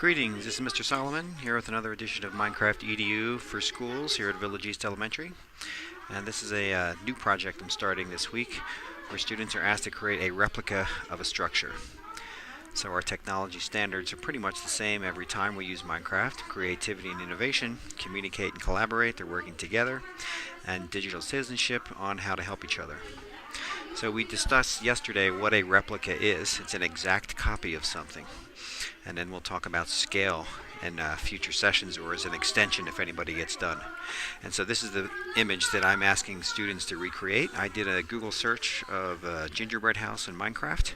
Greetings, this is Mr. Solomon here with another edition of Minecraft EDU for schools here at Village East Elementary. And this is a new project I'm starting this week where students are asked to create a replica of a structure. So our technology standards are pretty much the same every time we use Minecraft. Creativity and innovation, communicate and collaborate, they're working together, and digital citizenship on how to help each other. So we discussed yesterday what a replica is. It's an exact copy of something. And then we'll talk about scale in future sessions, or as an extension if anybody gets done. And so this is the image that I'm asking students to recreate. I did a Google search of Gingerbread House in Minecraft.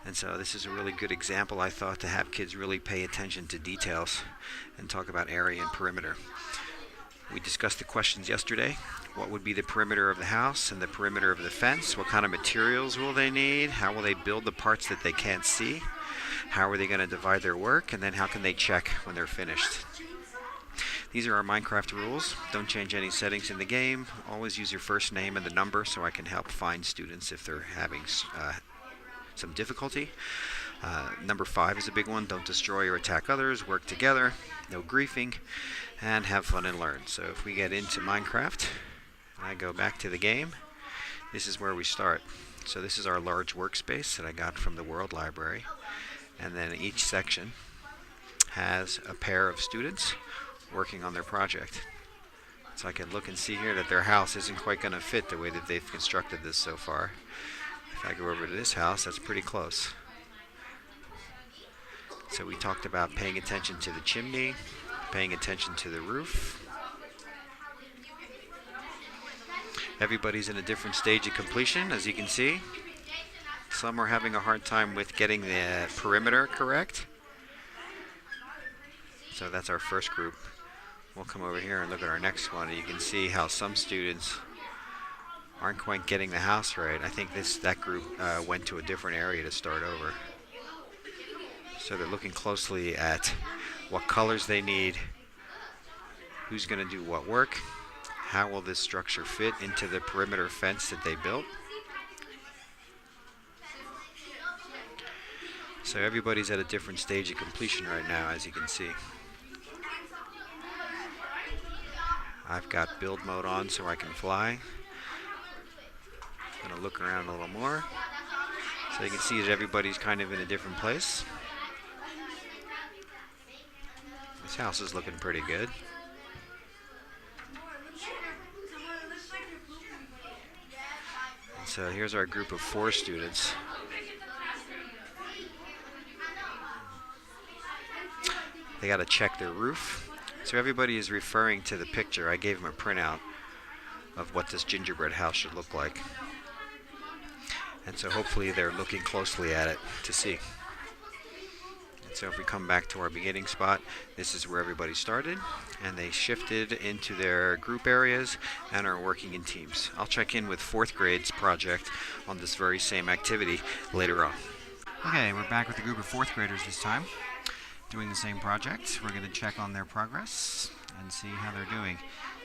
And so this is a really good example, I thought, to have kids really pay attention to details and talk about area and perimeter. We discussed the questions yesterday. What would be the perimeter of the house and the perimeter of the fence? What kind of materials will they need? How will they build the parts that they can't see? How are they going to divide their work? And then how can they check when they're finished? These are our Minecraft rules. Don't change any settings in the game. Always use your first name and the number so I can help find students if they're having some difficulty. Number 5 is a big one. Don't destroy or attack others. Work together. No griefing. And have fun and learn. So if we get into Minecraft, I go back to the game. This is where we start. So this is our large workspace that I got from the World Library. And then each section has a pair of students working on their project. So I can look and see here that their house isn't quite going to fit the way that they've constructed this so far. If I go over to this house, that's pretty close. So we talked about paying attention to the chimney, paying attention to the roof. Everybody's in a different stage of completion, as you can see. Some are having a hard time with getting the perimeter correct. So that's our first group. We'll come over here and look at our next one, and you can see how some students aren't quite getting the house right. I think that group went to a different area to start over. So they're looking closely at what colors they need, who's going to do what work, how will this structure fit into the perimeter fence that they built. So everybody's at a different stage of completion right now, as you can see. I've got build mode on so I can fly. I'm going to look around a little more. So you can see that everybody's kind of in a different place. This house is looking pretty good. And so here's our group of 4 students. They got to check their roof. So everybody is referring to the picture. I gave them a printout of what this gingerbread house should look like. And so hopefully they're looking closely at it to see. And so if we come back to our beginning spot, this is where everybody started. And they shifted into their group areas and are working in teams. I'll check in with 4th grade's project on this very same activity later on. Okay, we're back with a group of 4th graders this time, doing the same project. We're going to check on their progress and see how they're doing.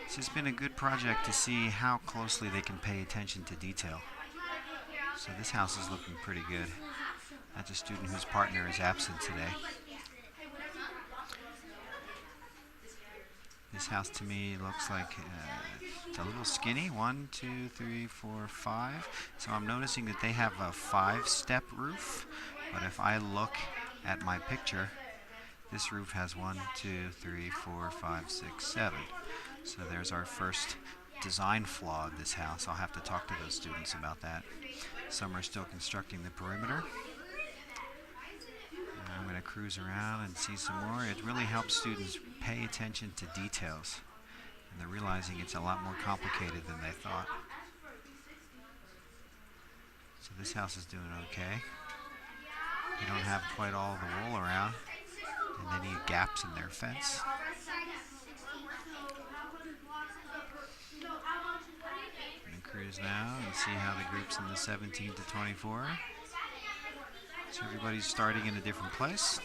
This has been a good project to see how closely they can pay attention to detail. So this house is looking pretty good. That's a student whose partner is absent today. This house to me looks like it's a little skinny. 1, 2, 3, 4, 5. So I'm noticing that they have a 5-step roof. But if I look at my picture, this roof has 1, 2, 3, 4, 5, 6, 7. So there's our first design flaw in this house. I'll have to talk to those students about that. Some are still constructing the perimeter. I'm going to cruise around and see some more. It really helps students pay attention to details. And they're realizing it's a lot more complicated than they thought. So this house is doing okay. They don't have quite all the wool around, and they need gaps in their fence. I'm going to cruise now and see how the group's in the 17 to 24. So everybody's starting in a different place.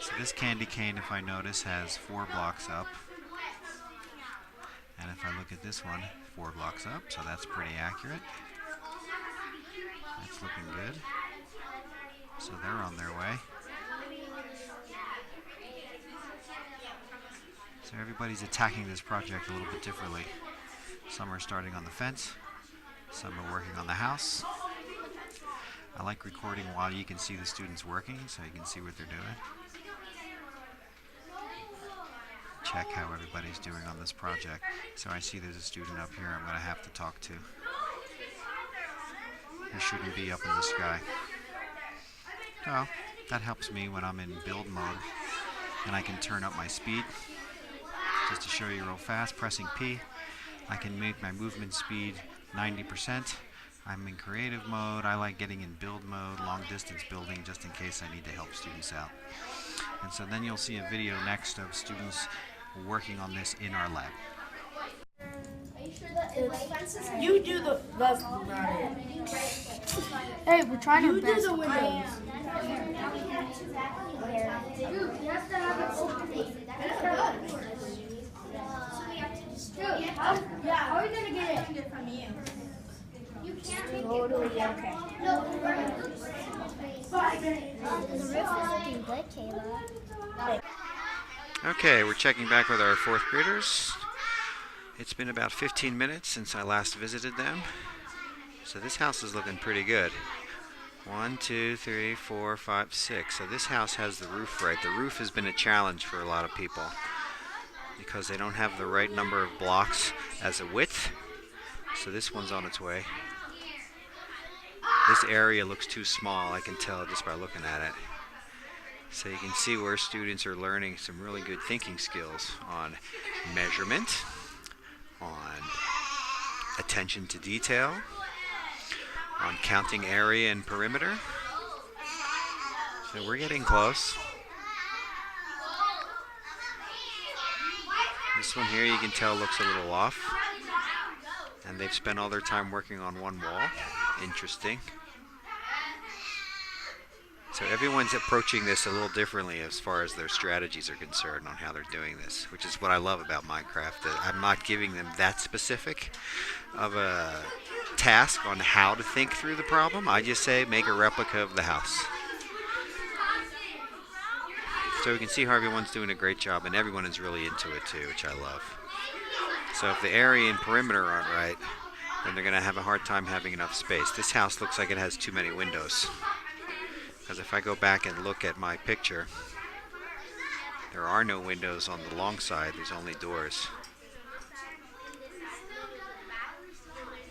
So this candy cane, if I notice, has 4 blocks up. And if I look at this one, 4 blocks up, so that's pretty accurate. That's looking good. So they're on their way. So everybody's attacking this project a little bit differently. Some are starting on the fence, some are working on the house. I like recording while you can see the students working, so you can see what they're doing. Check how everybody's doing on this project. So I see there's a student up here I'm going to have to talk to. Who shouldn't be up in the sky. Well, that helps me when I'm in build mode and I can turn up my speed. Just to show you real fast, pressing P, I can make my movement speed 90%. I'm in creative mode. I like getting in build mode, long distance building, just in case I need to help students out. And so then you'll see a video next of students working on this in our lab. You do that's not it. Hey, we're trying You to do the windows. Yeah, how are we gonna get it from you? You can't make totally okay. No, the roof is looking good, Kayla. Okay, we're checking back with our fourth graders. It's been about 15 minutes since I last visited them. So this house is looking pretty good. 1, 2, 3, 4, 5, 6. So this house has the roof right. The roof has been a challenge for a lot of people because they don't have the right number of blocks as a width. So this one's on its way. This area looks too small, I can tell just by looking at it. So you can see where students are learning some really good thinking skills on measurement, on attention to detail, on counting area and perimeter. So we're getting close. This one here you can tell looks a little off. And they've spent all their time working on one wall. Interesting. So everyone's approaching this a little differently as far as their strategies are concerned on how they're doing this, which is what I love about Minecraft. That I'm not giving them that specific of a task on how to think through the problem. I just say make a replica of the house. So we can see how everyone's doing a great job, and everyone is really into it too, which I love. So if the area and perimeter aren't right, then they're going to have a hard time having enough space. This house looks like it has too many windows. Because if I go back and look at my picture, there are no windows on the long side, there's only doors.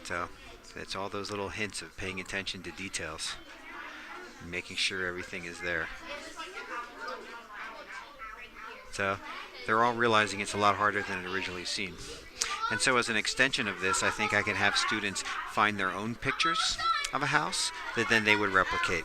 So it's all those little hints of paying attention to details and making sure everything is there. So they're all realizing it's a lot harder than it originally seemed. And so as an extension of this, I think I can have students find their own pictures of a house that then they would replicate.